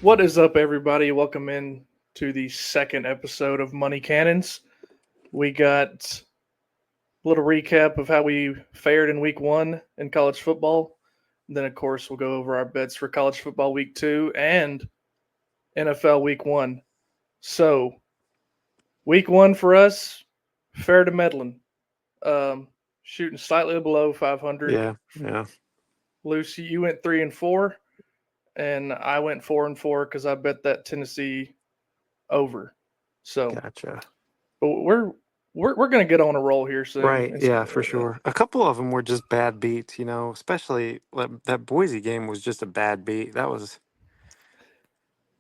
What is up, everybody? Welcome in to the second episode of Money Cannons. We got a little recap of how we fared in week one in college football. And then, of course, we'll go over our bets for college football week two and NFL week one. So, week one for us, fair to meddling. Shooting slightly below 500. Yeah. Lucy, you went 3-4, and I went 4-4 because I bet that Tennessee over. So, Gotcha. but we're gonna get on a roll here soon. Right. Yeah, for sure. A couple of them were just bad beats, especially that Boise game was just a bad beat. That was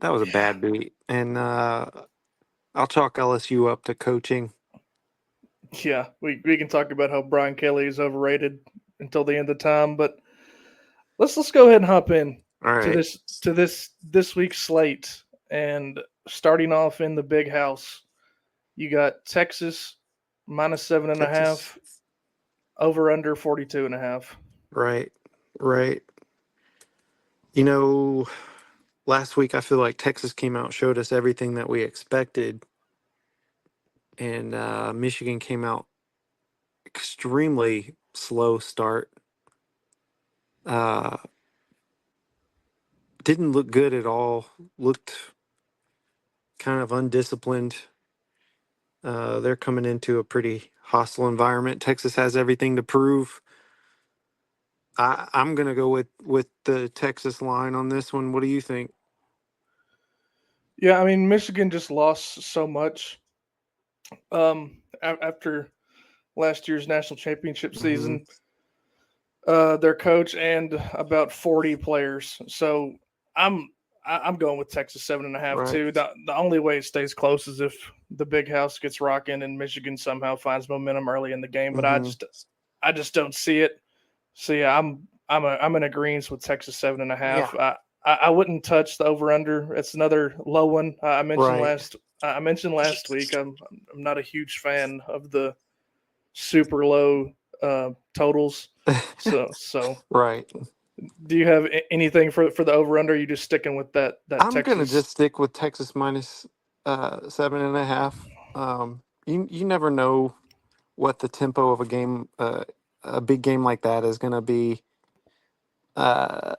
a bad beat. And I'll chalk LSU up to coaching. Yeah, we can talk about how Brian Kelly is overrated until the end of time, but let's go ahead and hop in All to right. this week's slate. And starting off in the big house, you got Texas minus 7.5, Texas. over under 42.5. Right. Last week I feel like Texas came out, showed us everything that we expected. And Michigan came out extremely slow start. Didn't look good at all. Looked kind of undisciplined. They're coming into a pretty hostile environment. Texas has everything to prove. I'm going to go with the Texas line on this one. What do you think? Yeah, I mean Michigan just lost so much after last year's national championship Mm-hmm. season. Their coach and about 40 players. So I'm I'm going with Texas 7.5 Right. too. The only way it stays close is if the big house gets rocking and Michigan somehow finds momentum early in the game. But Mm-hmm. I just don't see it. So yeah, I'm in agreement with Texas 7.5. Yeah. I wouldn't touch the over under. It's another low one. Right. I mentioned last week. I'm not a huge fan of the super low totals. So Right. do you have anything for the over under? Are you just sticking with that I'm gonna Texas? just stick with Texas minus 7.5. You never know what the tempo of a big game like that is gonna be. Uh,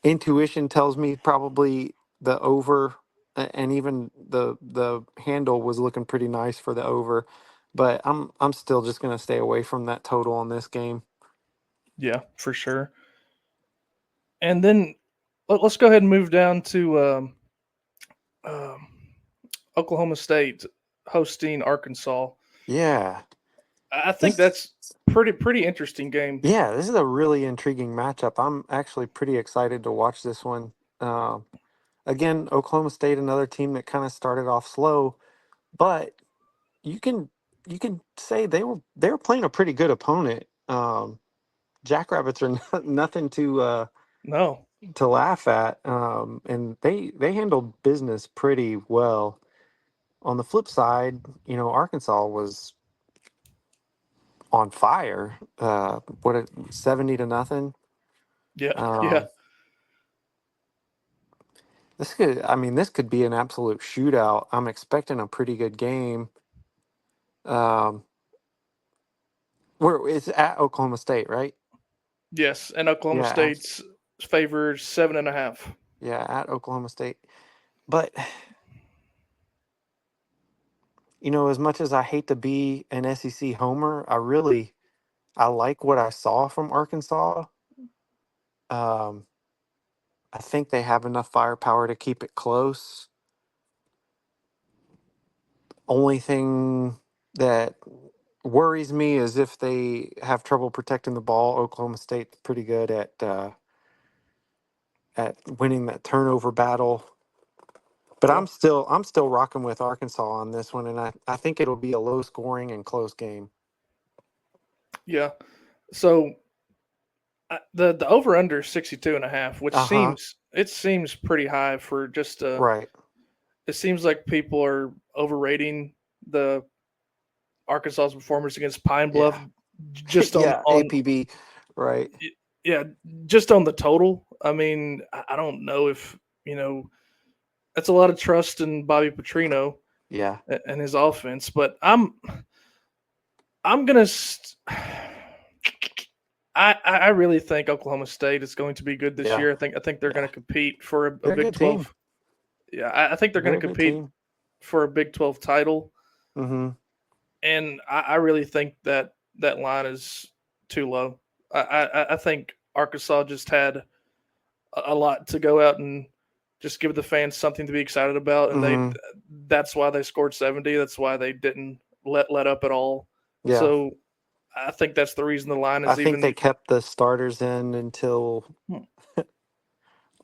Intuition tells me probably the over, and even the handle was looking pretty nice for the over, but I'm still just gonna stay away from that total on this game. Yeah, for sure. And then let's go ahead and move down to um, Oklahoma State hosting Arkansas. Yeah, I think this that's pretty interesting game. yeah, this is a really intriguing matchup. I'm actually pretty excited to watch this one. Um, Again, Oklahoma State, another team that kind of started off slow, but you can you can say they were playing a pretty good opponent. Jackrabbits are nothing No, to laugh at, and they handled business pretty well. On the flip side, Arkansas was on fire. 70-0. yeah, yeah, Um, this could be an absolute shootout. I'm expecting a pretty good game. Um, where it's at Oklahoma State, right? yes. And Oklahoma Yeah, State's favored 7.5. yeah, at Oklahoma State. But as much as I hate to be an SEC homer, I like what I saw from Arkansas. Um, I think they have enough firepower to keep it close. Only thing that worries me is if they have trouble protecting the ball. Oklahoma State's pretty good at winning that turnover battle. But Yeah, I'm still rocking with Arkansas on this one, and I think it'll be a low scoring and close game. yeah. So the over under 62.5, which Uh huh. seems pretty high for just Right. it seems like people are overrating the Arkansas's performance against Pine Bluff Yeah. just Yeah. on APB. Right. yeah, just on the total. I mean, I don't know if you know, that's a lot of trust in Bobby Petrino Yeah. and his offense. But I'm gonna. I really think Oklahoma State is going to be good this Yeah. year. I think they're going Yeah. to compete for a They're a Big good team. 12. Yeah, I think they're going They're to a good compete team. for a Big 12 title, Mm-hmm. and I really think that line is too low. I think Arkansas just had a lot to go out and just give the fans something to be excited about, and Mm-hmm. that's why they scored 70. That's why they didn't let up at all. Yeah. So I think that's the reason the line I is think they even. kept the starters in until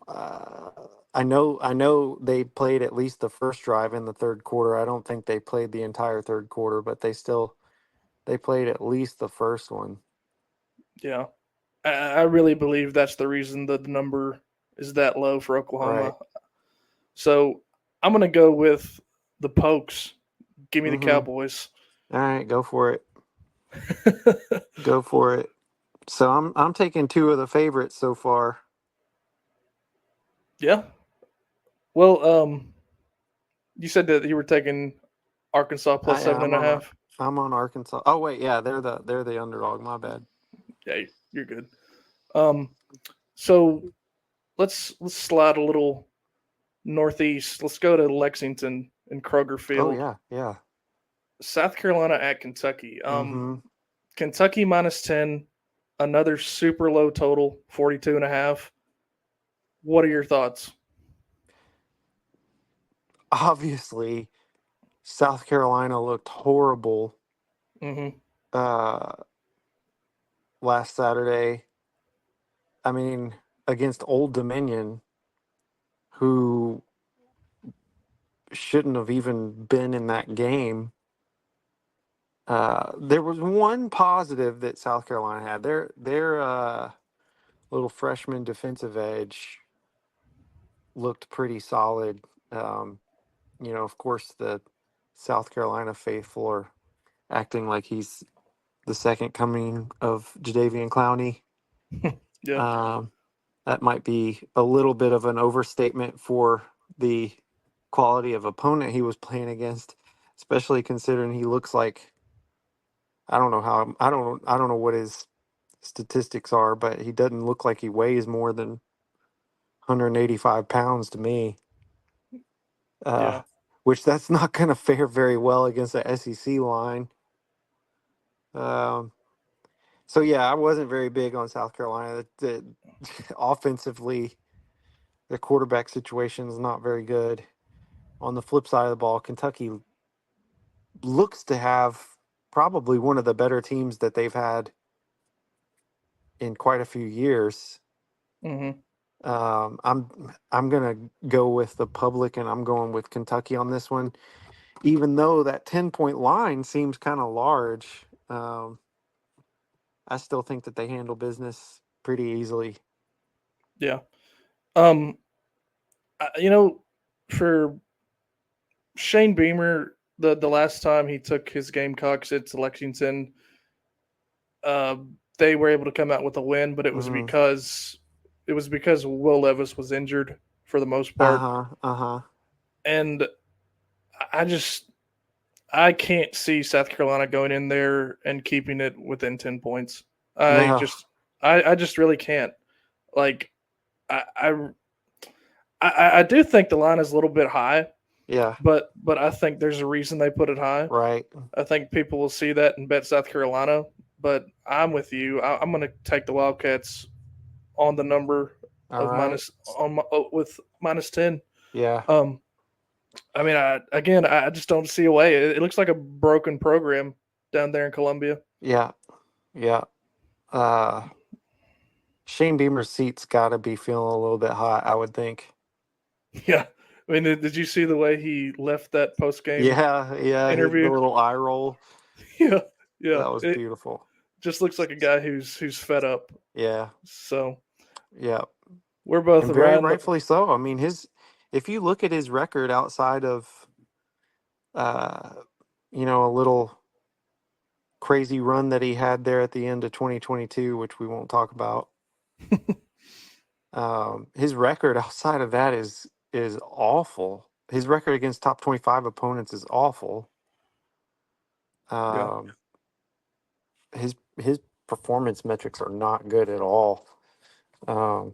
uh, I know they played at least the first drive in the third quarter. I don't think they played the entire third quarter, but they played at least the first one. Yeah, I really believe that's the reason that the number is that low for Right. Oklahoma. So I'm gonna go with the Pokes. Give me the Mm-hmm. Cowboys. All right, go for it. Go for it. So I'm taking two of the favorites so far. Yeah. Well, you said that you were taking Arkansas plus Yeah, seven and a half. I'm on Arkansas. Oh wait, yeah, they're the underdog. My bad. Yeah, you're good. Um, so let's slide a little northeast. Let's go to Lexington and Kroger Oh Field. yeah, yeah. South Carolina at Kentucky. Mm-hmm. Kentucky minus 10, another super low total, 42 and a half. What are your thoughts? Obviously, South Carolina looked horrible Mm-hmm. uh, last Saturday. I mean, against Old Dominion, who shouldn't have even been in that game. There was one positive that South Carolina had. Their little freshman defensive edge looked pretty solid. Um, of course, the South Carolina faithful are acting like he's the second coming of Jadeveon Clowney. Yeah. Um, that might be a little bit of an overstatement for the quality of opponent he was playing against, especially considering he looks like I don't know what his statistics are, but he doesn't look like he weighs more than 185 pounds to me. Uh, Yeah. which that's not going to fare very well against the SEC line. Um, so yeah, I wasn't very big on South Carolina. Offensively, the quarterback situation is not very good. On the flip side of the ball, Kentucky looks to have probably one of the better teams that they've had in quite a few years. Mm-hmm. I'm gonna go with the public, and I'm going with Kentucky on this one, even though that 10-point line seems kind of large. I still think that they handle business pretty easily. Yeah. You know, for Shane Beamer, the last time he took his Gamecocks into Lexington, uh, they were able to come out with a win, but Hmm. it was because Will Levis was injured for the most Uh part, huh. Uh huh. and I just I can't see South Carolina going in there and keeping it within 10 points. I No. just I just really can't. Like I I I do think the line is a little bit high, Yeah. but I think there's a reason they put it high. Right. I think people will see that and bet South Carolina. But I'm with you. I'm going to take the Wildcats on the number All of right. with minus 10. Yeah. Um, I mean, I just don't see a way. It looks like a broken program down there in Columbia. Yeah. Yeah. Uh, Shane Beamer's seat's got to be feeling a little bit hot, I would think. Yeah. I mean, did you see the way he left that post game Yeah. Yeah. The interview? little eye roll. Yeah, yeah. That was It beautiful. just looks like a guy who's fed up. Yeah. So Yeah. we're both And very around. rightfully so. I mean, if you look at his record outside of, uh, a little crazy run that he had there at the end of 2022, which we won't talk about. His record outside of that is awful. His record against top 25 opponents is awful. Yeah. Um, his performance metrics are not good at all. Um,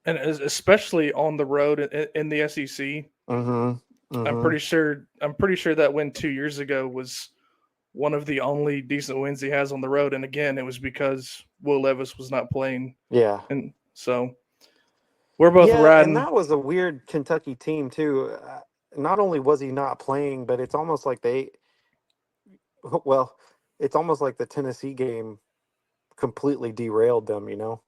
And especially on the road in the SEC. mm-hmm, I'm mm-hmm. pretty sure. I'm pretty sure that win 2 years ago was one of the only decent wins he has on the road. And again, it was because Will Levis was not playing, Yeah. and so we're both Yeah, and riding. that was a weird Kentucky team too. Not only was he not playing, but it's almost like well, it's almost like the Tennessee game completely derailed them, you know?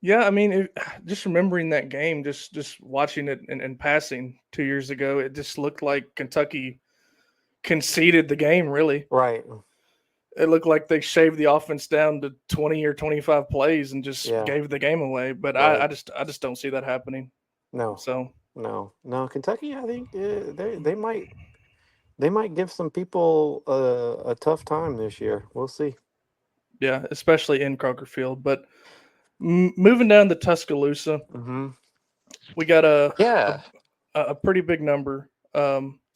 Yeah, I mean, just remembering that game, just watching it and passing 2 years ago, it just looked like Kentucky conceded the game. Really, Right. it looked like they shaved the offense down to 20 or 25 plays and just Yeah. gave the game away. But Right. I just don't see that happening. No. So No. Kentucky, I think they might give some people a tough time this year. We'll see. yeah, especially in Kroger Field. But moving down to Tuscaloosa, Mm-hmm. we got Yeah. a pretty big number.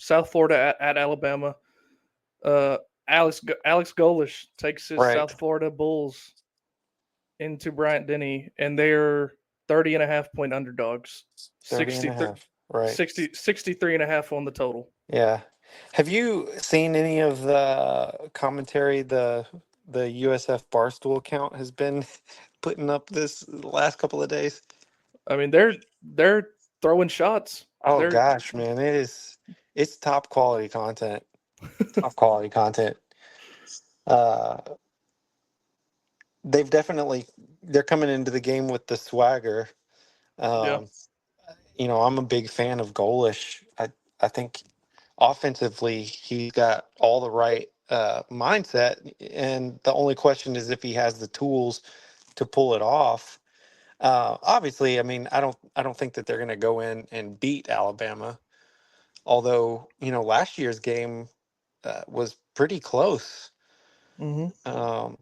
South Florida at Alabama. Uh, Alex Golish takes his Right. South Florida Bulls into Bryant Denny, and they're 30.5 point underdogs. 30 and a 63, half. Right. 63.5 on the total. Yeah. Have you seen any of the commentary the USF Barstool account has been putting up this last couple of days? I mean, they're throwing shots. Oh They're gosh, man, it's top quality content. Top quality content. Uh, they've definitely they're coming into the game with the swagger. yeah. Um, I'm a big fan of Golish. I think offensively he's got all the right mindset, and the only question is if he has the tools to pull it off. Obviously, I mean, I don't think that they're going to go in and beat Alabama. Although last year's game was pretty close. Hmm. Um,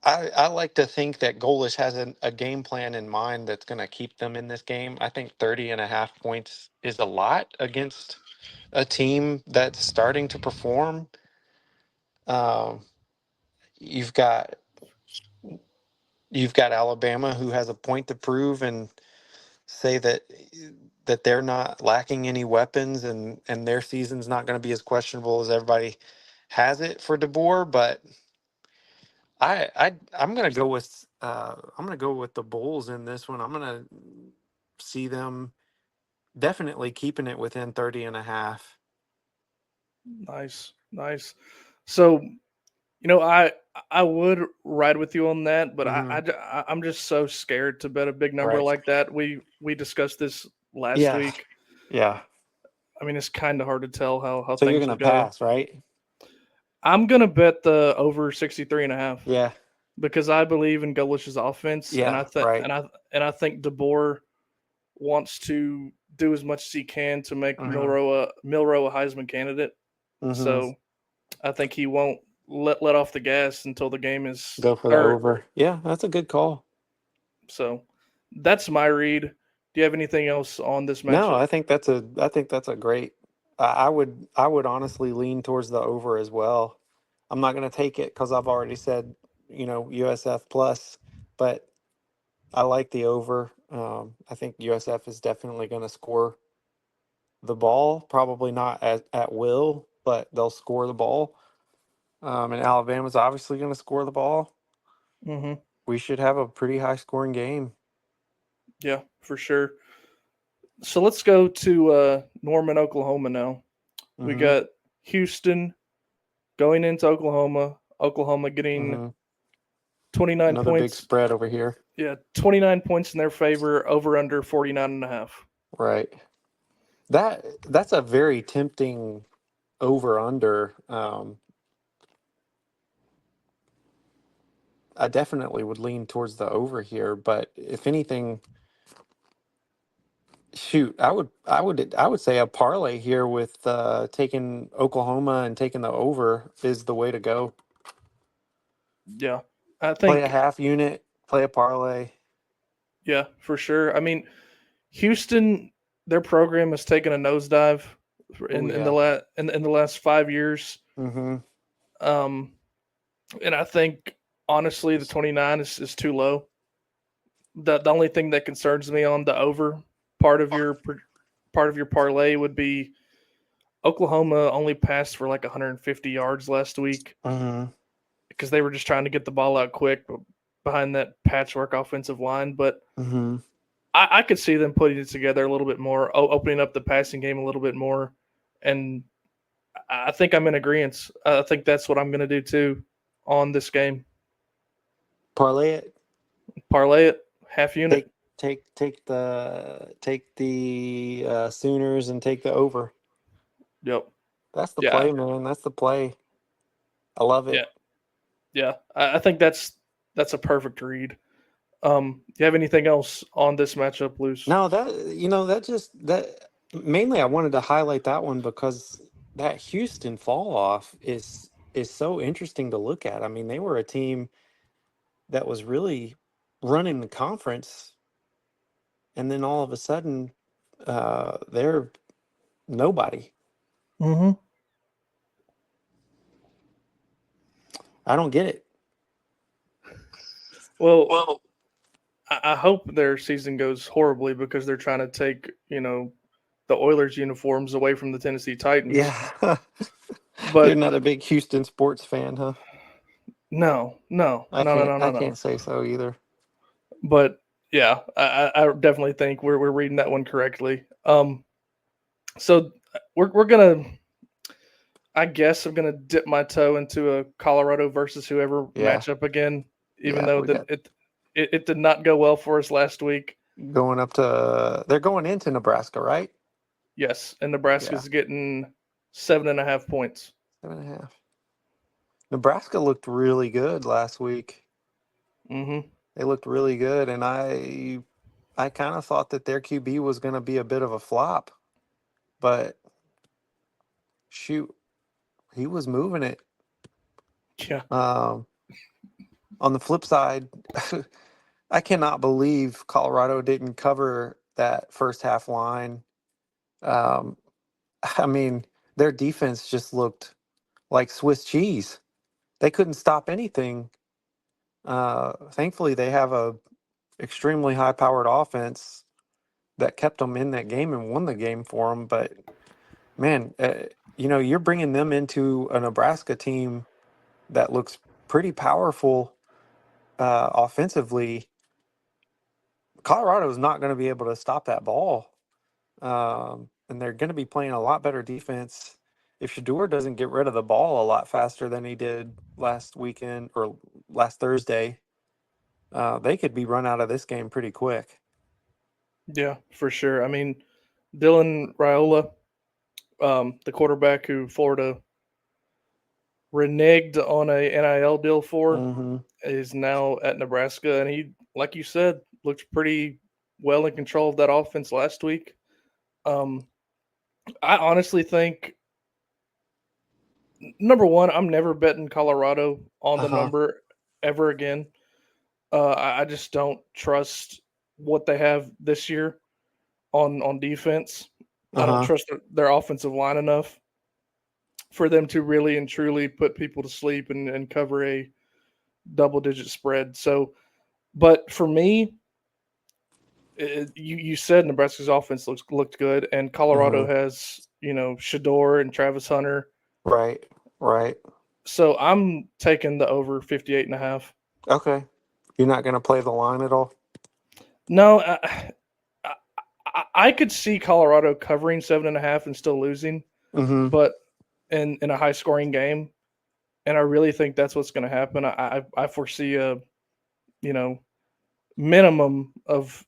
I like to think that Golish has a game plan in mind that's going to keep them in this game. I think 30.5 points is a lot against a team that's starting to perform. Um, you've got you've got Alabama who has a point to prove and say that they're not lacking any weapons and their season's not going to be as questionable as everybody has it for DeBoer. But I'm gonna go with the Bulls in this one. I'm gonna see them definitely keeping it within 30 and a half. Nice, nice. So I would ride with you on that, but Mm-hmm. I'm just so scared to bet a big number Right. like that. We discussed this last Yeah. week. Yeah. I mean, it's kind of hard to tell how So you're things gonna will go. pass, right? I'm gonna bet the over 63.5 Yeah. because I believe in Golish's offense, and Yeah. Right. I think DeBoer wants to do as much as he can to make Mm-hmm. Milrow a Heisman candidate. Mm-hmm. So I think he won't let off the gas until the game is Go for the or over. Yeah, that's a good call. so that's my read. Do you have anything else on this No, matchup? I think that's a great. I would honestly lean towards the over as well. I'm not going to take it because I've already said USF plus, but I like the over. I think USF is definitely going to score the ball. Probably not at will, but they'll score the ball. And Alabama's obviously going to score the ball. Mm-hmm. We should have a pretty high scoring game. Yeah, for sure. So let's go to Norman, Oklahoma now. We Mm-hmm. got Houston going into Oklahoma. Oklahoma getting Mm-hmm. 29 Another big points. spread over here. Yeah, 29 points in their favor, over under 49.5. Right. That's a very tempting over under. I definitely would lean towards the over here, but if anything, shoot, I would say a parlay here with taking Oklahoma and taking the over is the way to go. Yeah, I Play a think half unit, play a parlay. yeah, for sure. I mean, Houston, their program has taken a nosedive Oh in the yeah. in the last 5 years. Mm-hmm. Um, and I think honestly, the 29 is too low. The only thing that concerns me on the over part of your part of your parlay would be Oklahoma only passed for like 150 yards last week Mm-hmm. because they were just trying to get the ball out quick behind that patchwork offensive line. But Mm-hmm. I could see them putting it together a little bit more, opening up the passing game a little bit more, and I think I'm in agreement. I think that's what I'm going to do too on this game. Parlay it. Parlay it, half unit. Take take the Sooners and take the over. Yep. That's the Yeah. play, man. That's the play. I love Yeah. it. Yeah. I think that's a perfect read. Do you have anything else on this matchup, Luce? No, that just that mainly I wanted to highlight that one because that Houston fall off is so interesting to look at. I mean, they were a team that was really running the conference, and then all of a sudden, they're nobody. Mm-hmm. I don't get it. Well, Well, I hope their season goes horribly because they're trying to take the Oilers uniforms away from the Tennessee Titans. yeah. You're But not a big Houston sports fan, huh? no, no, no, no, no, I no, no. can't say so either. But yeah, I definitely think we're reading that one correctly. So we're gonna. I guess I'm gonna dip my toe into a Colorado versus whoever Yeah, matchup again, even yeah. though We got it did not go well for us last week. going up to they're going into Nebraska, right? Yes, and Yeah, Nebraska's getting 7.5 points. 7.5. Nebraska looked really good last week. Mm-hmm. They looked really good, and I kind of thought that their QB was going to be a bit of a flop, but shoot, he was moving it. Yeah, Um, on the flip side, I cannot believe Colorado didn't cover that first half line. Um, I mean, their defense just looked like Swiss cheese. They couldn't stop anything. Thankfully, they have a extremely high-powered offense that kept them in that game and won the game for them. But man, you're bringing them into a Nebraska team that looks pretty powerful offensively. Colorado is not going to be able to stop that ball, and they're going to be playing a lot better defense. If Shador doesn't get rid of the ball a lot faster than he did last weekend or last Thursday, they could be run out of this game pretty quick. yeah, for sure. I mean, Dylan Raiola, the quarterback who Florida reneged on a NIL deal for, Mm-hmm. is now at Nebraska, and he, like you said, looked pretty well in control of that offense last week. Um, I honestly think number one, I'm never betting Colorado on Uh the huh. number ever again. I just don't trust what they have this year on defense. Uh I don't huh. trust their offensive line enough for them to really and truly put people to sleep and cover a double digit spread. So, but for me, you said Nebraska's offense looked good, and Colorado Mm-hmm. has Shador and Travis Hunter. Right. Right. So I'm taking the over 58.5. Okay. You're not going to play the line at all? No, I, I could see Colorado covering 7.5 and still losing, Mm-hmm. but in a high scoring game, and I really think that's what's going to happen. I foresee a you know minimum of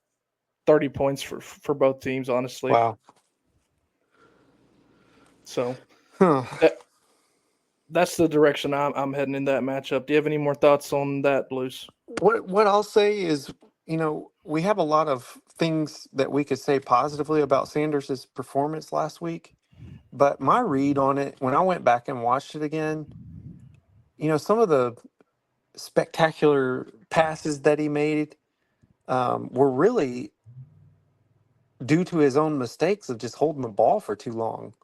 30 points for both teams, honestly. Wow. So Huh. that that's the direction I'm heading in that matchup. Do you have any more thoughts on that, Blues? What I'll say is, we have a lot of things that we could say positively about Sanders's performance last week, but my read on it when I went back and watched it again, some of the spectacular passes that he made were really due to his own mistakes of just holding the ball for too long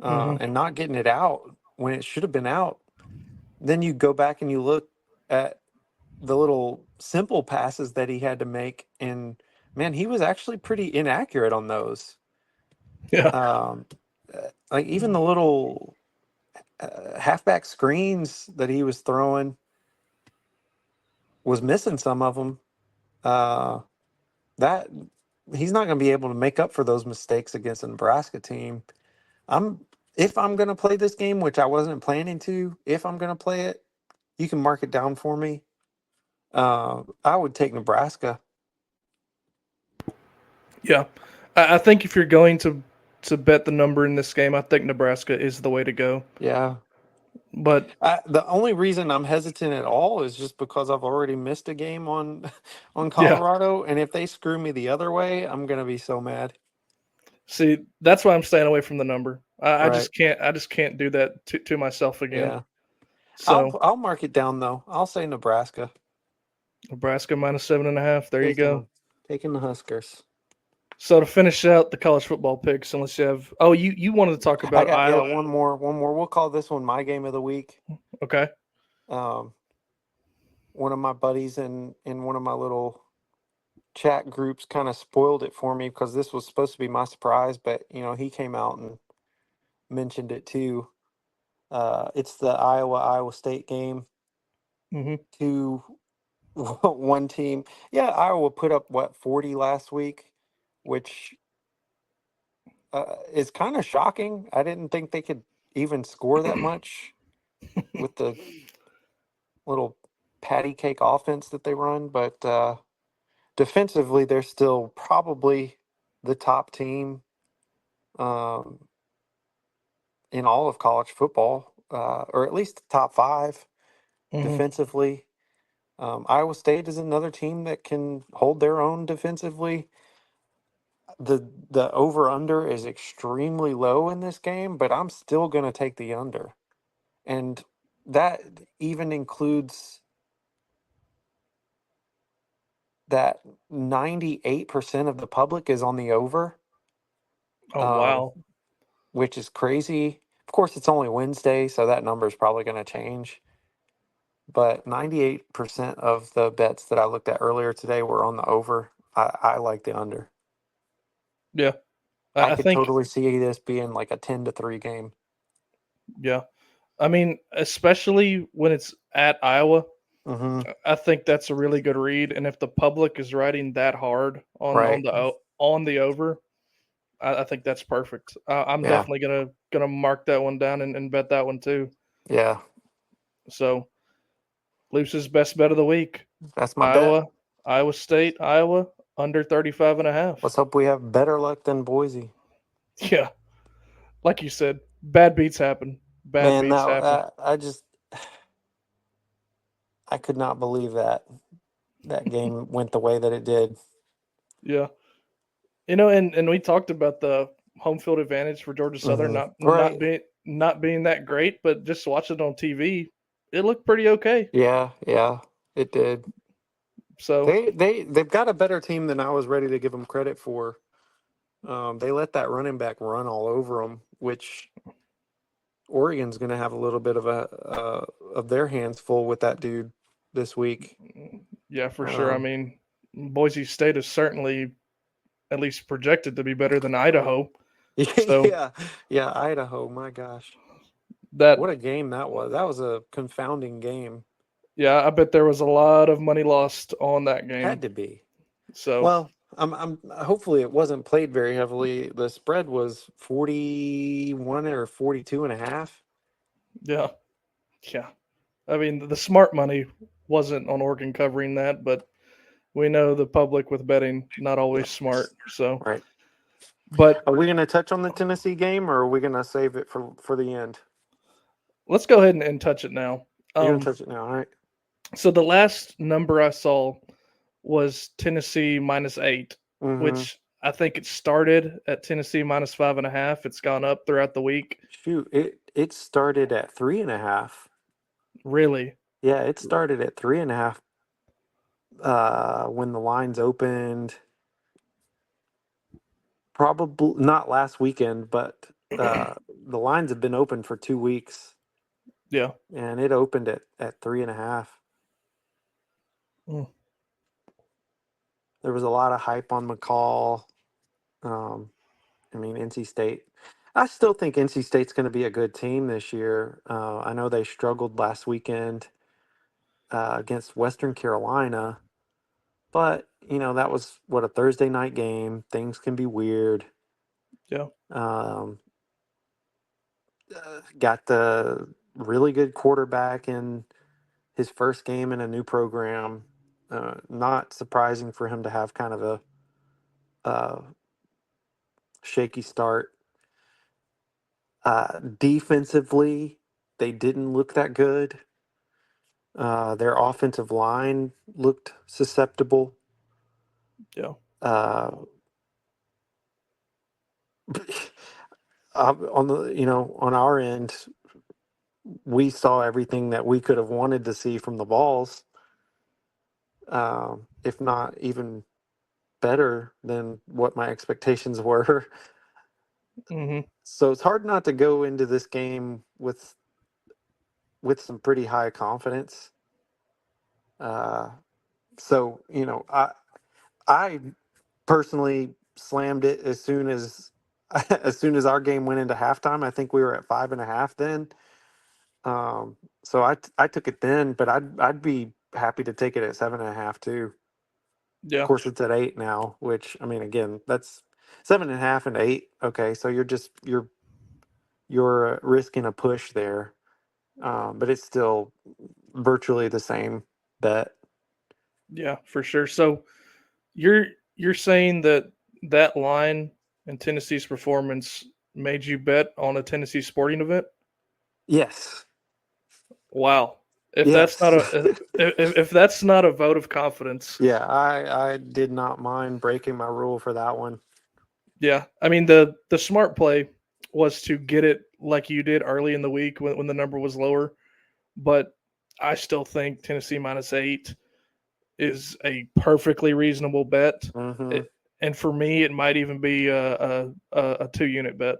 Hmm. and not getting it out when it should have been out. Then you go back and you look at the little simple passes that he had to make, and man, he was actually pretty inaccurate on those. Yeah. Um, like even the little halfback screens that he was throwing was missing some of them. Uh, that he's not going to be able to make up for those mistakes against a Nebraska team. I'm if I'm going to play this game, which I wasn't planning to, if I'm going to play it, you can mark it down for me. I would take Nebraska. Yeah. I think if you're going to bet the number in this game, I think Nebraska is the way to go. Yeah. But The only reason I'm hesitant at all is just because I've already missed a game on on yeah, Colorado, and if they screw me the other way, I'm gonna be so mad. see, that's why I'm staying away from the number. I Right? just can't. I just can't do that to myself again. Yeah. So I'll mark it down though. I'll say Nebraska Nebraska minus 7.5. There you taking go. them, taking the Huskers. So to finish out the college football picks, unless you have, oh, you wanted to talk I about got yeah Iowa. one more. We'll call this one my game of the week. Okay. Um, one of my buddies in one of my little chat groups kind of spoiled it for me because this was supposed to be my surprise, but he came out and mentioned it too. It's the Iowa State game. Hmm. Two one team. Yeah, Iowa put up what 40 last week, which is kind of shocking. I didn't think they could even score that much with the little patty cake offense that they run, but defensively they're still probably the top team um, in all of college football, or at least the top five Hmm. defensively. Iowa State is another team that can hold their own defensively. The over under is extremely low in this game, but I'm still going to take the under, and that even includes that 98% of the public is on the over, Oh um, wow. which is crazy. Of course, it's only Wednesday, so that number is probably going to change. But 98% of the bets that I looked at earlier today were on the over. I like the under. Yeah. I I could think. totally see this being like a 10-3 game. Yeah. I mean, especially when it's at Iowa, Hmm. I think that's a really good read. And if the public is riding that hard Right. on the over, I think that's perfect. I'm Yeah. definitely gonna mark that one down and bet that one too. Yeah. So Luce's best bet of the week: That's my bet. Iowa State, Iowa under 35 and a half. Let's hope we have better luck than Boise. Yeah, like you said, bad beats happen. Bad Man, beats happen. I could not believe that game went the way that it did. Yeah, and we talked about the home field advantage for Georgia Southern Hmm. not not Right. being not being that great, but just watching it on TV, it looked pretty okay. Yeah, yeah, it did. So They've got a better team than I was ready to give them credit for. They let that running back run all over them, which Oregon's going to have a little bit of their hands full with that dude this week. yeah, for sure. I Um, mean, Boise State is certainly at least projected to be better than Idaho. So yeah, yeah, Idaho. My gosh, that what a game that was! That was a confounding game. yeah, I bet there was a lot of money lost on that Had game. to be. So Well, I'm hopefully it wasn't played very heavily. The spread was 41 or 42 and a half. yeah, yeah. I mean, the smart money wasn't on Oregon covering that, but we know the public with betting not Yeah, always smart. So, right. but Are we going to touch on the Tennessee game, or are we going to save it for the end? let's go ahead and touch it now. You're going to touch it now, all right? So the last number I saw was Tennessee -8, Mm-hmm. which I think it started at Tennessee -5.5. It's gone up throughout the week. Shoot, it started at 3.5. Really? Yeah, it started at 3.5 when the lines opened. Probably not last weekend, but the lines have been open for 2 weeks, Yeah. and it opened at 3.5. Mm. There was a lot of hype on McCall. Um, I mean, NC State. I still think NC State's going to be a good team this year. I know they struggled last weekend against Western Carolina, but that was a Thursday night game. Things can be weird. Yeah. Um, got the really good quarterback in his first game in a new program. Not surprising for him to have kind of a uh, shaky start. Defensively, they didn't look that good. Their offensive line looked susceptible. Yeah. Uh, on the on our end, we saw everything that we could have wanted to see from the balls, if not even better than what my expectations were. Hmm. So it's hard not to go into this game with some pretty high confidence. Uh, so I personally slammed it as soon as as soon as our game went into halftime. I think we were at 5.5 then. So I took it then, but I'd be happy to take it at 7.5 too. Of Yeah. course, it's at 8 now, which I mean, again, that's 7.5 and 8. Okay, so you're risking a push there, but it's still virtually the same bet. Yeah, for sure. So you're you're saying that that line and Tennessee's performance made you bet on a Tennessee sporting event? Yes, Wow. If that's not yes, a if that's not a vote of confidence, yeah. I did not mind breaking my rule for that one. yeah. I mean the smart play was to get it like you did early in the week when the number was lower, but I still think Tennessee -8 is a perfectly reasonable bet. Mm-hmm. It, and for me, it might even be a 2 unit bet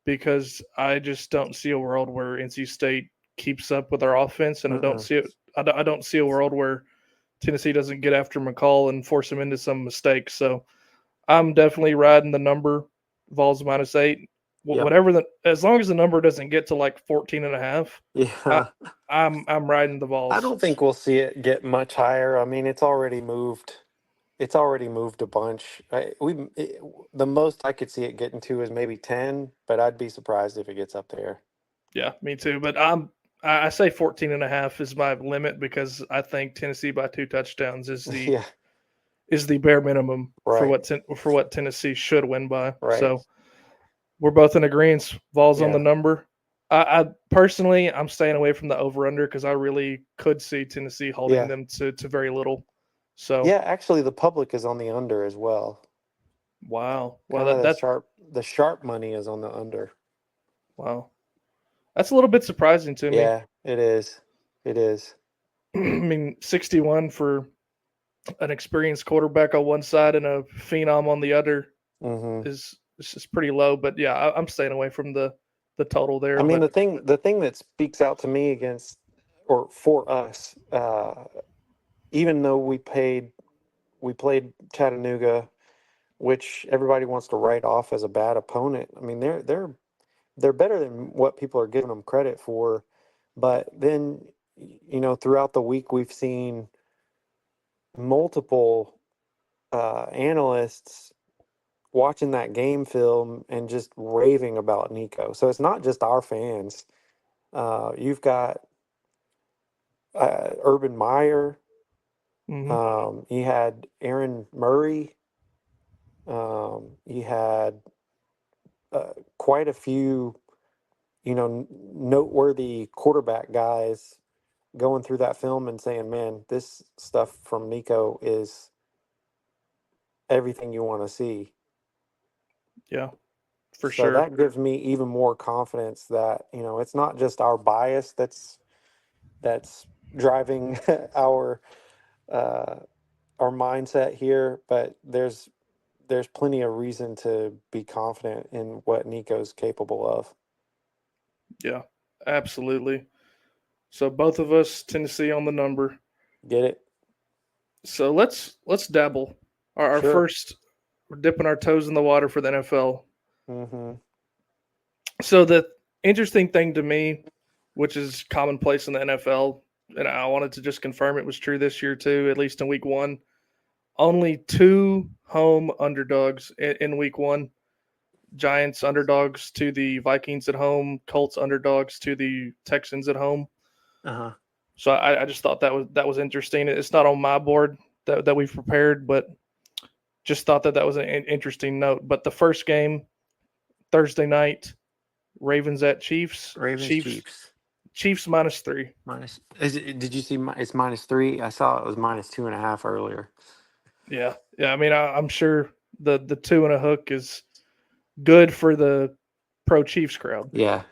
because I just don't see a world where NC State keeps up with their offense, and I don't Mm-mm. see it. I don't see a world where Tennessee doesn't get after McCall and force him into some mistakes. So I'm definitely riding the number Vols -8. Yep. Whatever as long as the number doesn't get to like 14 and a half, I, Yeah. I'm riding the I Vols. don't think we'll see it get much higher. I mean, it's already moved. It's already moved a bunch. The most I could see it getting to is maybe 10, but I'd be surprised if it gets up there. Yeah, me too. But I say 14 and a half is my limit because I think Tennessee by 2 touchdowns Yeah. is the bare minimum for Right. for what Tennessee should win by. Right. So we're both in agreement. Vols on the Yeah. number. I personally I'm staying away from the over under because I really could see Tennessee holding Yeah. them to very little. So Yeah. Actually, the public is on the under as well. wow, Kind of the sharp money is on the under. wow, that's a little bit surprising to me. Yeah, it is. It is. I mean 61 for an experienced quarterback on one side and a phenom on the other Mm-hmm. is just pretty low. But yeah, I'm staying away from the total I there. mean, But the thing that speaks out to me against or for us, even though we played Chattanooga, which everybody wants to write off as a bad opponent. I mean, they're better than what people are giving them credit for. But then, throughout the week, we've seen multiple analysts watching that game film and just raving about Nico. So it's not just our fans. You've got Urban Meyer. mhm, He had Aaron Murray. He had quite a few, noteworthy quarterback guys going through that film and saying, "Man, this stuff from Nico is everything you want to see." yeah, for So sure. that gives me even more confidence that it's not just our bias that's driving our uh, our mindset here, but there's plenty of reason to be confident in what Nico's capable of. Yeah, absolutely. So both of us Tennessee on the number. Get it? So let's dabble. Our Sure. first, we're dipping our toes in the water for the NFL. Mm-hmm. So the interesting thing to me, which is commonplace in the NFL, and I wanted to just confirm it was true this year too, at least in week one. Only two home underdogs in week one. Giants underdogs to the Vikings at home, Colts underdogs to the Texans at home. Uh-huh. So I just thought that was interesting. It's not on my board that we've prepared, but just thought that was an interesting note. But the first game Thursday night, Ravens at Chiefs. Ravens Chiefs Chiefs. Chiefs -3. Minus. Did you see? It's -3. I saw it was -2.5 earlier. Yeah, yeah. I mean, I'm sure the two and a hook is good for the pro Chiefs crowd. Yeah.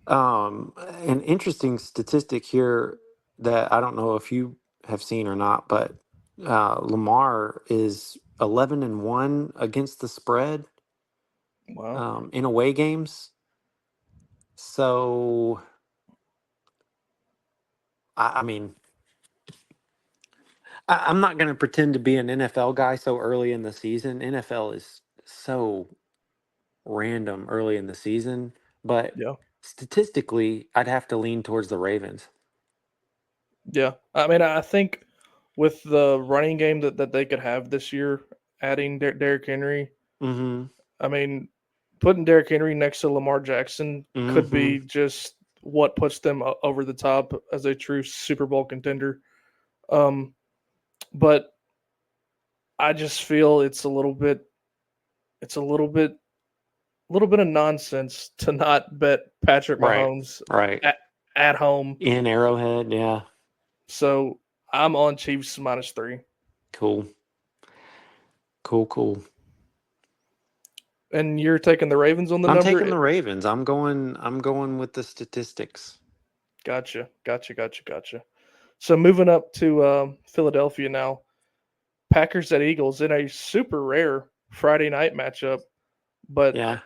An interesting statistic here that I don't know if you have seen or not, but Lamar is 11-1 against the spread Wow. in away games. So, I mean, I'm not going to pretend to be an NFL guy so early in the season. NFL is so random early in the season, but Yeah, statistically, I'd have to lean towards the Ravens. yeah. I mean, I think with the running game that they could have this year, adding Derrick Henry, Mm-hmm. I mean, putting Derrick Henry next to Lamar Jackson could Mm-hmm. be just what puts them over the top as a true Super Bowl contender. Um, but I just feel it's a little bit of nonsense to not bet Patrick Right. Mahomes Right. at home. In Arrowhead, yeah. So I'm on Chiefs -3. Cool. Cool, cool. And you're taking the Ravens on the I'm taking number? the Ravens. I'm going with the statistics. Gotcha. Gotcha. Gotcha. Gotcha. So moving up to Philadelphia now. Packers at Eagles in a super rare Friday night matchup, but Yeah.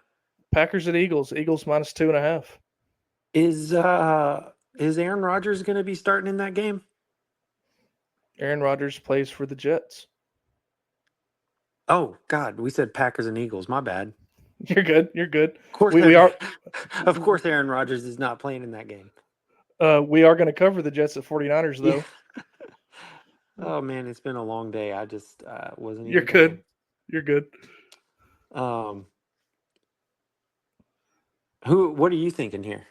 Packers at Eagles, Eagles -2.5. Is Aaron Rodgers going to be starting in that game? Aaron Rodgers plays for the Jets. Oh God, we said Packers and Eagles. My bad. You're good. You're good. Of course, We are of course, Aaron Rodgers is not playing in that game. we are going to cover the Jets at 49ers Yeah. though. Oh man, it's been a long day. I just wasn't You're even thinking. good. You're good. Um, who? What are you thinking here?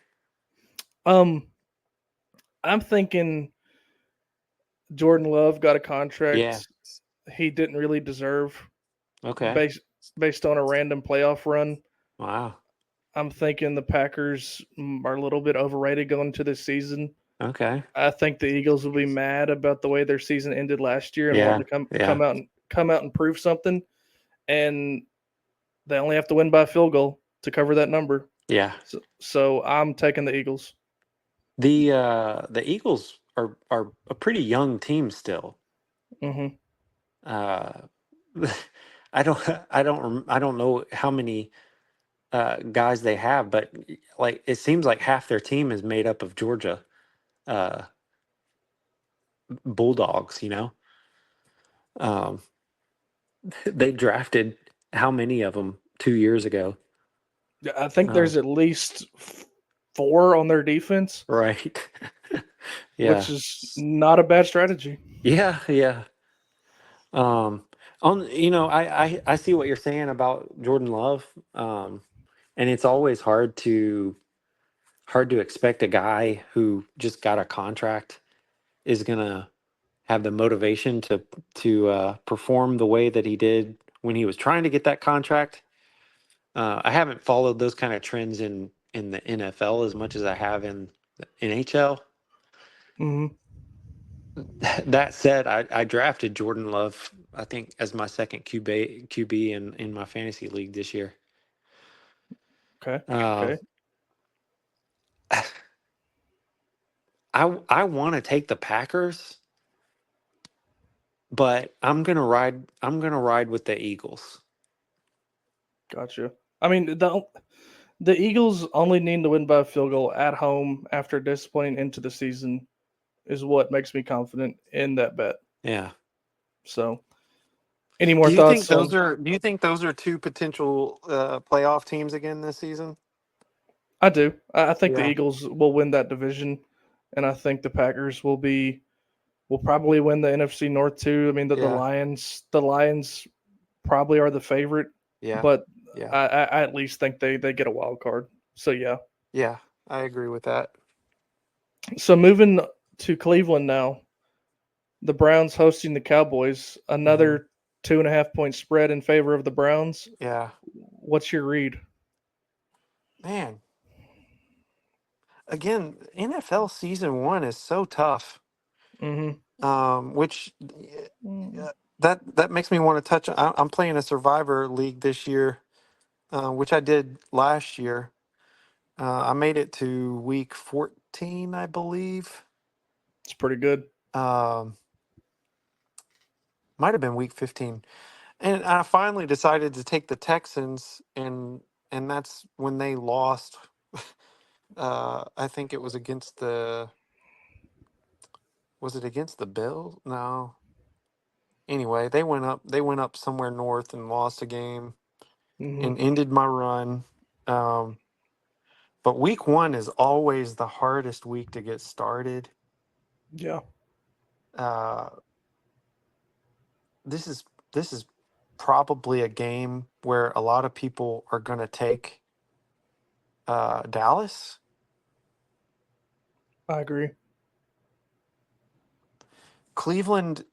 Um, I'm thinking Jordan Love got a Yeah. contract he didn't really deserve Okay. based based on a random playoff run. Wow. I'm thinking the Packers are a little bit overrated going into this season. Okay. I think the Eagles will be mad about the way their season ended last year and want Yeah. to come Yeah. come out and come out and prove something. And they only have to win by a field goal to cover that number. Yeah. So I'm taking the Eagles. The Eagles are a pretty young team still. Hmm. Uh, I don't know how many guys they have, but like it seems like half their team is made up of Georgia uh, Bulldogs. Um, they drafted how many of them 2 years ago? Yeah, I think Uh, there's at least four on their defense, right. which Yeah. is not a bad strategy. Yeah. Yeah. Um, I see what you're saying about Jordan Love. And it's always hard to expect a guy who just got a contract is gonna have the motivation to perform the way that he did when he was trying to get that contract. I haven't followed those kind of trends in the NFL as much as I have in the NHL. Hmm. That said, I drafted Jordan Love, I think, as my second QB in my fantasy league this year. Okay. Uh, Okay. I want to take the Packers, but I'm gonna ride. I'm gonna ride with the Eagles. Gotcha. I mean, the Eagles only need to win by a field goal at home after a disappointing into the season is what makes me confident in that bet. Yeah. So, any more thoughts on? Do you think those are two potential playoff teams again this season? I do. I think the Yeah. Eagles will win that division, and I think the Packers will probably win the NFC North too. I mean, Yeah. The Lions probably are the favorite, Yeah. but Yeah. I at least think they get a wild card. So yeah. Yeah. I agree with that. So moving to Cleveland now, the Browns hosting the Cowboys. Hmm. Another 2.5 point spread in favor of the Browns. Yeah. What's your read? Man, again, NFL season one is so tough. Mm-hmm. Which that makes me want to touch. I'm playing a Survivor League this year, which I did last year. I made it to week 14, I believe. It's pretty good. Um, might have been week 15, and I finally decided to take the Texans, and that's when they lost. I think it was against the. Was it against the Bills? No. Anyway, they went up. They went up somewhere north and lost a game Mm-hmm. and ended my run. Um, but week one is always the hardest week to get started. Yeah, Uh, this is this is probably a game where a lot of people are going to take Dallas. I agree. Cleveland.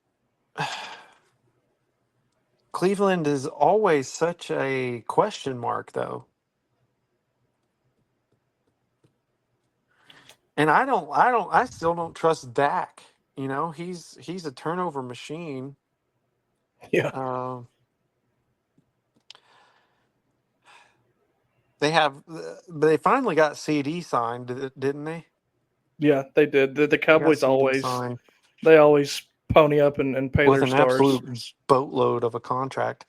Cleveland is always such a question mark, though, and I still don't trust Dak. You know, he's a turnover machine. Yeah, Um, they have, they finally got CD signed, didn't they? yeah, they did. The They got Cowboys CD always signed they always pony up and pay with their an stars. absolute boatload of a contract.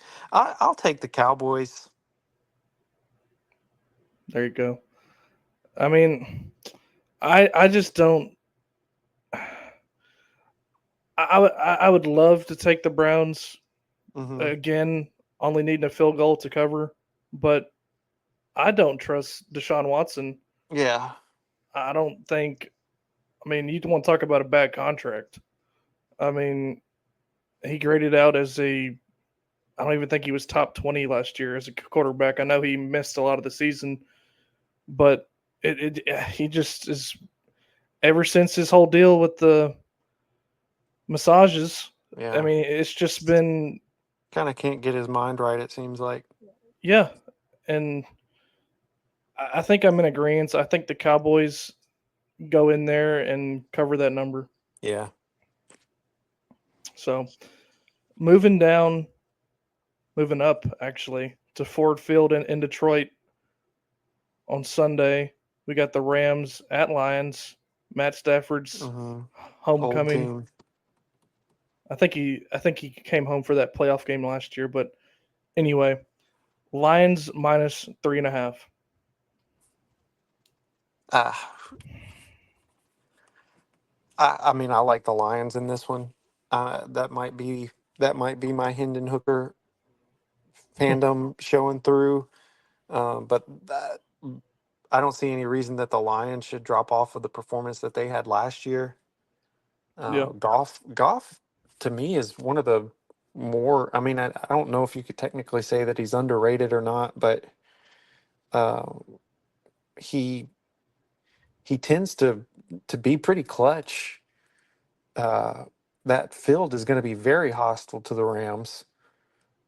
I'll take the Cowboys. There you go. I mean, I just don't. I would love to take the Browns Hmm. again, only needing a field goal to cover, but I don't trust Deshaun Watson. Yeah, I don't think. I mean, you want to talk about a bad contract. I mean, he graded out as a. I don't even think he was top 20 last year as a quarterback. I know he missed a lot of the season, but he just is. Ever since his whole deal with the massages, I yeah. mean, it's just been Kind of can't get his mind right. It seems like. yeah, and I think I'm in agreement. I think the Cowboys go in there and cover that number. Yeah. So moving down, moving up actually to Ford Field in Detroit on Sunday, we got the Rams at Lions. Matt Stafford's Hmm. Old homecoming. team. I think he came home for that playoff game last year, but anyway, Lions minus 3.5. Uh, I mean, I like the Lions in this one. That might be my Hendon Hooker fandom showing through. But I don't see any reason that the Lions should drop off of the performance that they had last year. Yeah, Goff, to me, is one of the more. I mean, I don't know if you could technically say that he's underrated or not, but uh, he he tends to be pretty clutch. Uh, that field is going to be very hostile to the Rams,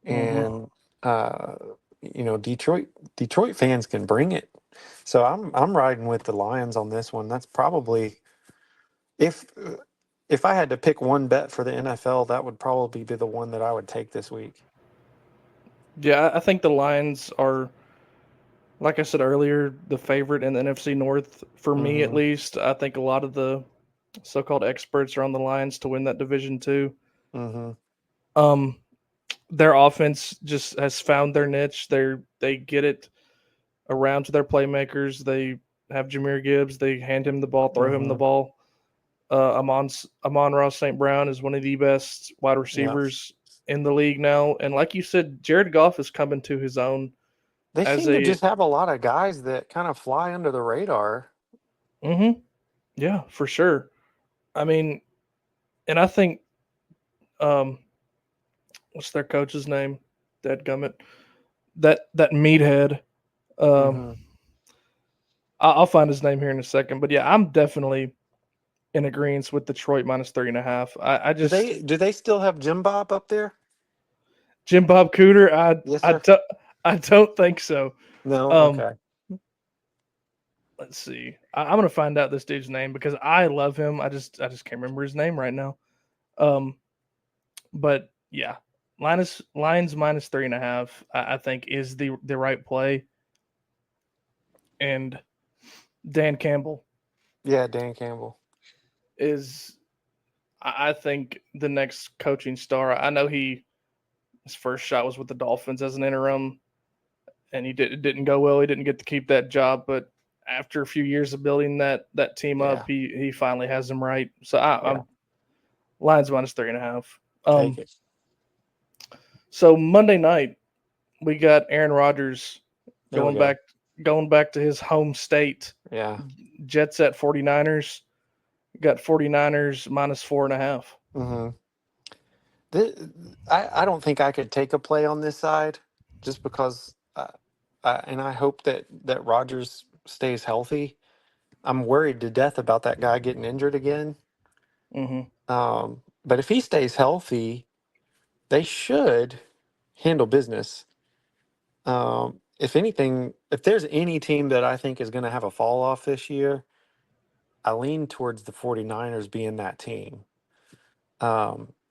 hmm and uh, Detroit fans can bring it. So I'm riding with the Lions on this one. That's probably if if I had to pick one bet for the NFL, that would probably be the one that I would take this week. yeah. I think the Lions are, like I said earlier, the favorite in the NFC North for me at Hmm. least. I think a lot of the so-called experts are on the Lions to win that division too. Mm-hmm. Um, their offense just has found their niche. They get it around to their playmakers. They have Jameer Gibbs. They hand him the ball, throw him the Mm-hmm. ball. Amon Ross St. Brown is one of the best wide Yeah. receivers in the league now. And like you said, Jared Goff is coming to his own They as seem to a just have a lot of guys that kind of fly under the radar. mm-hmm, yeah, for sure. I mean, and I think um what's their coach's name? Dadgummit. That meathead. Um Mm-hmm. I'll find his name here in a second. But yeah, I'm definitely in agreement with Detroit minus 3.5. I Do just they still have Jim Bob up there? Jim Bob Cooter. Yes, I sir. don't I don't think so. No. Um, Okay. let's see. I'm gonna find out this dude's name because I love him. I just can't remember his name right now. Um, but yeah, Lions minus 3.5. I think is the right play. And Dan Campbell Yeah, Dan Campbell. is I think the next coaching star. I know his first shot was with the Dolphins as an interim, and it didn't go well. He didn't get to keep that job, but after a few years of building that team up, Yeah. he finally has them right. So Yeah. I'm Lions minus 3.5. Take it. So Monday night we got Aaron Rodgers There we going go. back going back to his home state. Yeah. Jets at 49ers. Got 49ers minus 4.5. Mm-hmm. I don't think I could take a play on this side just because, and I hope that Rogers stays healthy. I'm worried to death about that guy getting injured again. Mm-hmm. But if he stays healthy, they should handle business. If anything, if there's any team that I think is going to have a fall off this year, I lean towards the 49ers being that team.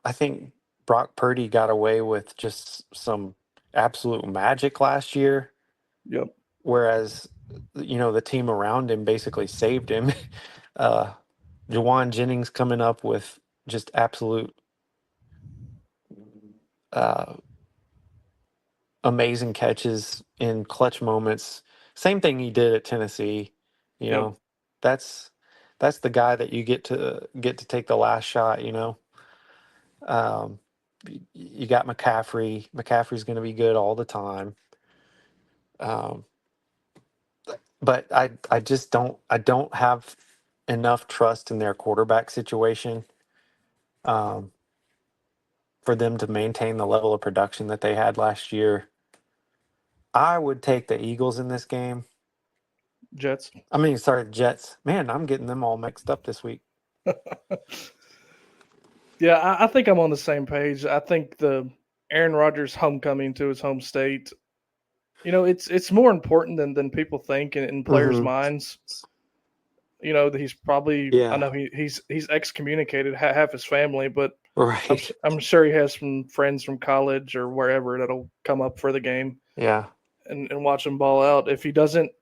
I think Brock Purdy got away with just some absolute magic last year, Yep. whereas the team around him basically saved him. uh, Jawan Jennings coming up with just absolute uh, amazing catches in clutch moments. Same thing he did at Tennessee. You Yep. know, that's that's the guy that you get to take the last shot. Um, you got McCaffrey. McCaffrey's going to be good all the time. Um, but I just don't have enough trust in their quarterback situation um, for them to maintain the level of production that they had last year. I would take the Eagles in this game. Jets. I mean, sorry, the Jets. Man, I'm getting them all mixed up this week. Yeah, I think I'm on the same page. I think the Aaron Rodgers homecoming to his home state, it's more important than people think in players' Mm-hmm. minds. That he's probably I Yeah. know he's excommunicated half his family, but Right. I'm sure he has some friends from college or wherever that'll come up for the game Yeah. and watch him ball out. If he doesn't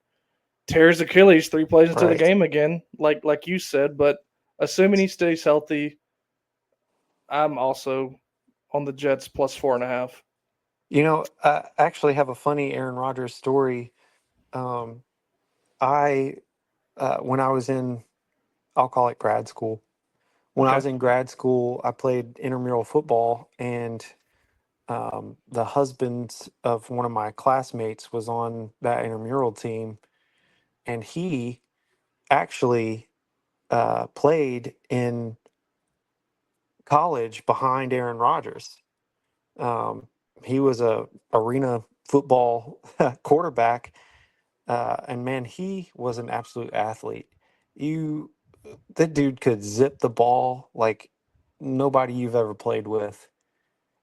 tear his Achilles 3 plays into the Right. game again, like you said, but assuming he stays healthy, I'm also on the Jets plus 4.5. I actually have a funny Aaron Rodgers story. Um, I when I was in, I'll call it grad school. When I Okay. was in grad school, I played intramural football, and the husband of one of my classmates was on that intramural team, and he actually played in college behind Aaron Rodgers. Um, he was a arena football quarterback, and man, he was an absolute athlete. You, that dude could zip the ball like nobody you've ever played with.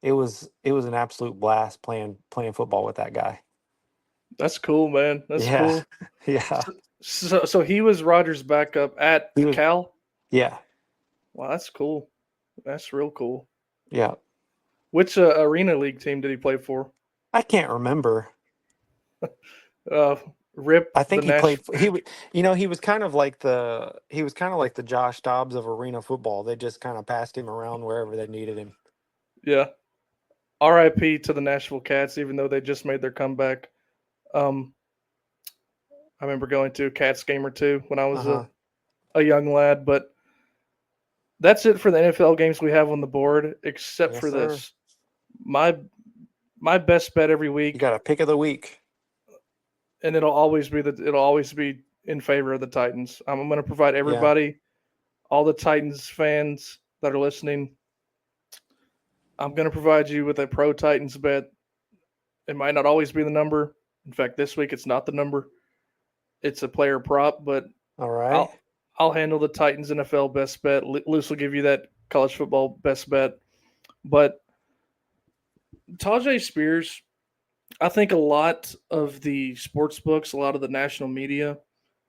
It was an absolute blast playing football with that guy. That's cool, man. That's Yeah, cool. yeah. So he was Rogers' backup at He was. Cal. Yeah, Wow, that's cool. That's real cool. yeah. Which arena league team did he play for? I can't remember. Uh, rip I the think he played. Nash. He was kind of like the Josh Dobbs of arena football. They just kind of passed him around wherever they needed him. Yeah. R.I.P. to the Nashville Cats, even though they just made their comeback. Um, I remember going to a Cats game or two when I Uh was huh. a young lad, but that's it for the NFL games we have on the board, except Yes, for sir. this. My my best bet every You week, got a pick of the week. and it'll always be in favor of the Titans. I'm going to provide Yeah. everybody, all the Titans fans that are listening, I'm going to provide you with a pro Titans bet. It might not always be the number. In fact, this week it's not the number. It's a player prop, but All right. I'll I'll handle the Titans NFL best bet. Luce will give you that college football best bet. But Tajay Spears, I think a lot of the sports books, a lot of the national media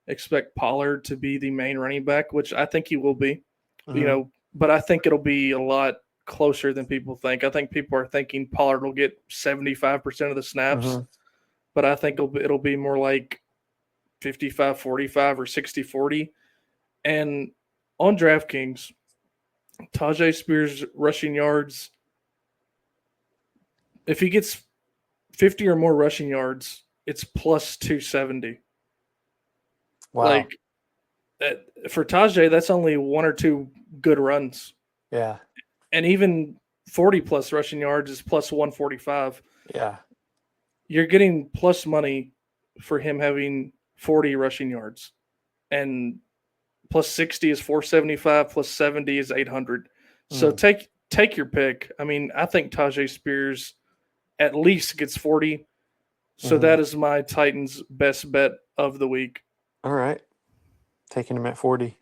expect Pollard to be the main running back, which I think he will be. Mm-hmm. But I think it'll be a lot closer than people think. I think people are thinking Pollard will get 75% of the snaps, Mm-hmm. but I think it'll be more like 55-45 or 60-40. And on DraftKings, Tajay Spears rushing yards, if he gets 50 or more rushing yards, it's plus 270. Wow. Like for Tajay, that's only one or two good runs. Yeah. And even 40 plus rushing yards is plus 145. Yeah. You're getting plus money for him having 40 rushing yards. And plus 60 is 475, plus 70 is 800. So Mm. take your pick. I mean, I think Tajay Spears at least gets 40. So Mm-hmm. that is my Titans best bet of the week. All right. Taking him at 40.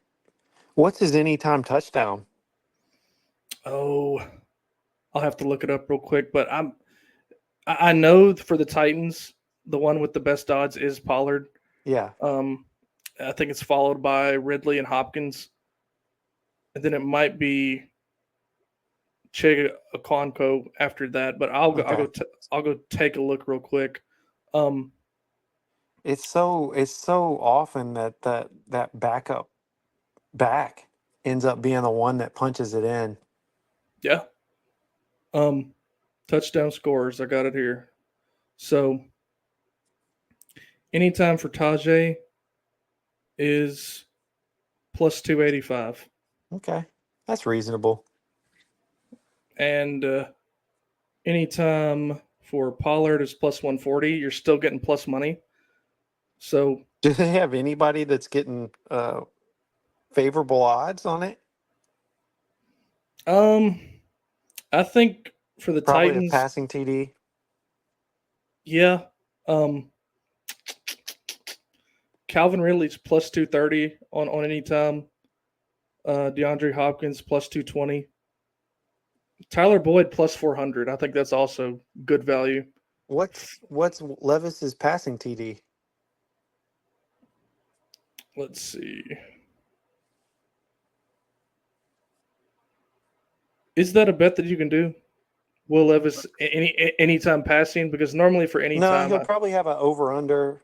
What's his anytime touchdown? Oh, I'll have to look it up real quick, but I know for the Titans, the one with the best odds is Pollard. Yeah. Um, I think it's followed by Ridley and Hopkins, and then it might be Che Okonkwo after that. But Okay. I'll go take a look real quick. Um, It's so often that backup back ends up being the one that punches it in. yeah. Um, touchdown scores. I got it here. So anytime for Tajay is plus 285, Okay. That's reasonable. and anytime for Pollard is plus 140. You're still getting plus money. So Do they have anybody that's getting favorable odds on it? um, I think for the Probably a Titans, passing TD. yeah. Um, Calvin Ridley's plus 230 on any time. DeAndre Hopkins plus 220. Tyler Boyd plus 400. I think that's also good value. What's Levis's passing TD? Let's see. Is that a bet that you can do? Will Levis anytime passing? Because normally for any No, time, he'll probably have an over under.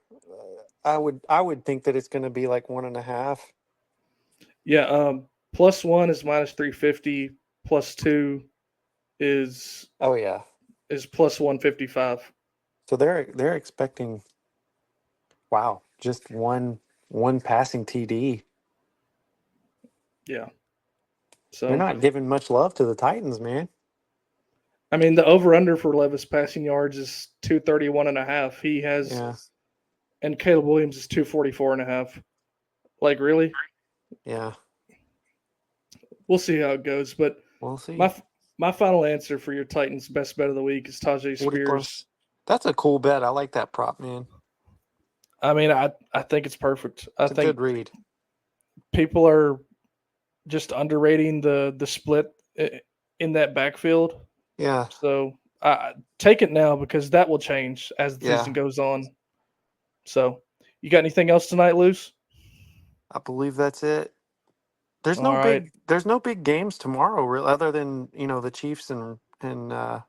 I would think that it's going to be like 1.5. yeah. Plus one is minus 350. Plus two is Oh yeah. plus 155. So they're expecting, wow, just one passing TD. Yeah. They're So not giving much love to the Titans, man. I mean, the over under for Levis passing yards is 231 and a half. He has, Yeah. and Caleb Williams is 244 and a half. Like, really? Yeah. We'll see how it goes. But We'll see. my my final answer for your Titans best bet of the week is Tajay 40 Spears. plus. That's a cool bet. I like that prop, man. I mean, I think it's perfect. I It's a good think read. people are just underrating the split in that backfield. Yeah. So take it now because that will change as the season Yeah. goes on. So, you got anything else tonight, Luce? I believe that's it. There's All no right. big games tomorrow, really, other than the Chiefs and Yeah.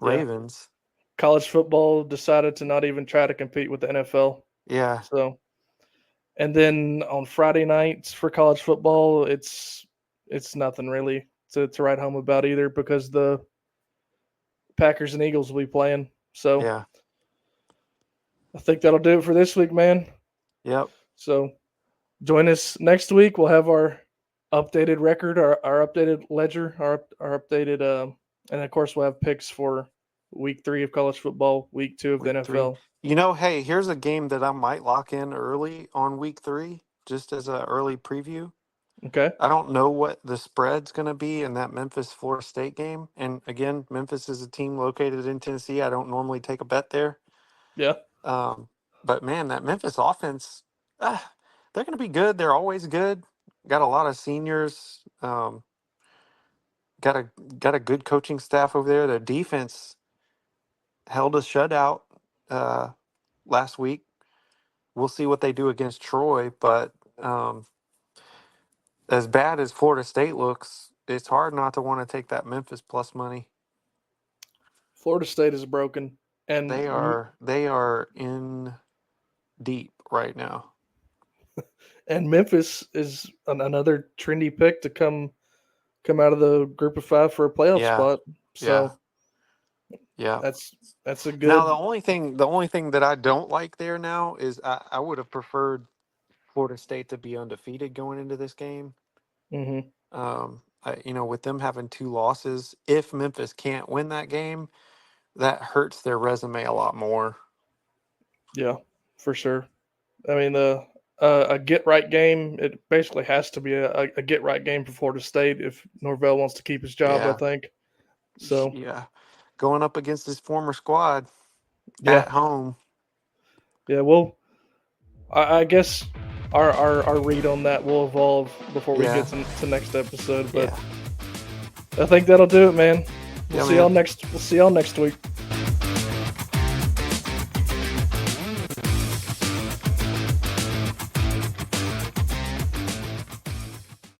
Ravens. College football decided to not even try to compete with the NFL. Yeah. So, and then on Friday nights for college football, it's nothing really to write home about either because the Packers and Eagles will be playing. So Yeah. I think that'll do it for this week, man. Yep. So join us next week. We'll have our updated record, our updated ledger, our updated, and of course we'll have picks for week 3 of college football, week 2 of the Week 3. NFL. Hey, here's a game that I might lock in early on week 3, just as an early preview. Okay. I don't know what the spread's going to be in that Memphis Florida State game. And again, Memphis is a team located in Tennessee. I don't normally take a bet there. Yeah. But man, that Memphis offense, they're going to be good. They're always good. Got a lot of seniors. Got a good coaching staff over there. Their defense held a shutout last week. We'll see what they do against Troy, but as bad as Florida State looks, it's hard not to want to take that Memphis plus money. Florida State is broken, and They are in deep right now. and Memphis is another trendy pick to come out of the group of 5 for a playoff Yeah. spot. So Yeah. that's a good. Now the only thing that I don't like there now is I would have preferred Florida State to be undefeated going into this game. Mm-hmm. With them having 2 losses, if Memphis can't win that game, that hurts their resume a lot more. Yeah, for sure. I mean, a get right game. It basically has to be a get right game for Florida State if Norvell wants to keep his job. Yeah. I think. So yeah, going up against his former squad yeah, at home. yeah. Well, I guess our read on that will evolve before we get to next episode. But I think that'll do it, man. We'll see y'all next week.